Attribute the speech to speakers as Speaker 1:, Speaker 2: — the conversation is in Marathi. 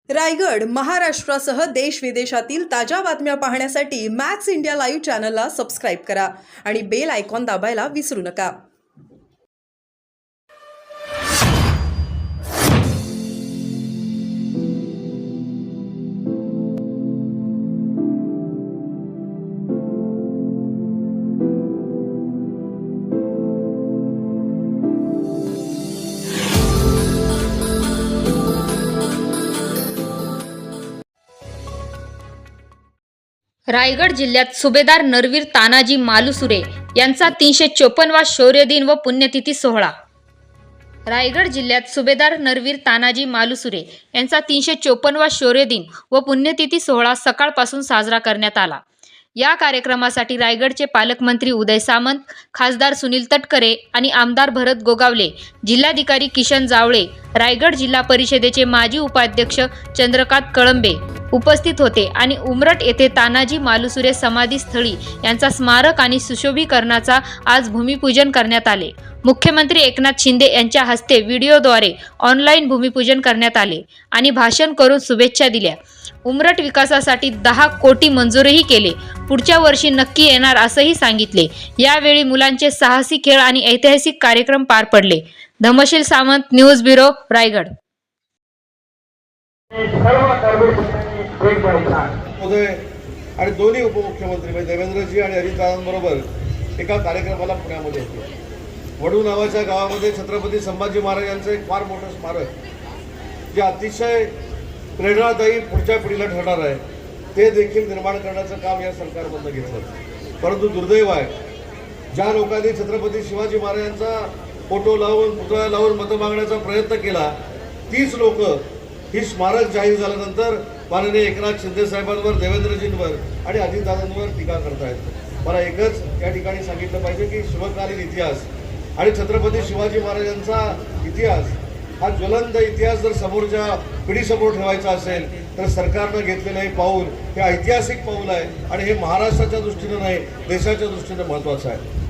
Speaker 1: रायगड महाराष्ट्रासह देश विदेशातील ताज्या बातम्या पाहण्यासाठी मॅक्स इंडिया लाईव्ह चॅनलला सबस्क्राईब करा आणि बेल आयकॉन दाबायला विसरू नका।
Speaker 2: रायगड जिल्ह्यात सुभेदार नरवीर तानाजी मालुसरे यांचा 354वा शौर्य दिन व पुण्यतिथी सोहळा। रायगड जिल्ह्यात सुभेदार नरवीर तानाजी मालुसरे यांचा 354वा शौर्य दिन व पुण्यतिथी सोहळा सकाळपासून साजरा करण्यात आला। या कार्यक्रमासाठी रायगडचे पालकमंत्री उदय सामंत, खासदार सुनील तटकरे आणि आमदार भरत गोगावले, जिल्हाधिकारी किशन जावळे, रायगड जिल्हा परिषदेचे माजी उपाध्यक्ष चंद्रकांत कळंबे उपस्थित होते आणि उमरट येथे तानाजी मालुसरे समाधी स्थळी यांचा स्मारक आणि सुशोभीकरणाचा आज भूमिपूजन करण्यात आले। मुख्यमंत्री एकनाथ शिंदे यांच्या हस्ते व्हिडिओद्वारे ऑनलाईन भूमिपूजन करण्यात आले आणि भाषण करून शुभेच्छा दिल्या। उमरट विकासासाठी 10 कोटी मंजूरही केले। पुढच्या वर्षी नक्की येणार असंही सांगितले। यावेळी मुलांचे साहसी खेळ आणि ऐतिहासिक कार्यक्रम पार पडले। Dhamsheel Samant, news bureau, Raigad.
Speaker 3: आणि दोन्ही उपमुख्यमंत्री म्हणजे देवेंद्रजी आणि अजितदादांबरोबर एका कार्यक्रमाला पुण्यामध्ये होते। वडू नावाच्या गावामध्ये छत्रपती संभाजी महाराज यांचं एक फार मोठं स्मारक जे अतिशय प्रेरणादायी पुढच्या पिढीला ठरणार आहे ते देखील निर्माण करण्याचं काम या सरकारमधनं घेतलं। परंतु दुर्दैव आहे, ज्या लोकांनी छत्रपती शिवाजी महाराजांचा फोटो लावून पुतळा लावून मतं मागण्याचा प्रयत्न केला, तीच लोक ही स्मारक जाहीर झाल्यानंतर माननीय एकनाथ शिंदे साहेबांवर, देवेंद्रजींवर आणि अजितदादांवर टीका करतायत। मला एकच या ठिकाणी सांगितलं पाहिजे की शिवकालीन इतिहास आणि छत्रपती शिवाजी महाराजांचा इतिहास हा ज्वलंत इतिहास जर समोरच्या पिढीसमोर ठेवायचा असेल तर सरकारनं घेतलेलं हे पाऊल हे ऐतिहासिक पाऊल आहे आणि हे महाराष्ट्राच्या दृष्टीनं नाही, देशाच्या दृष्टीनं महत्त्वाचं आहे।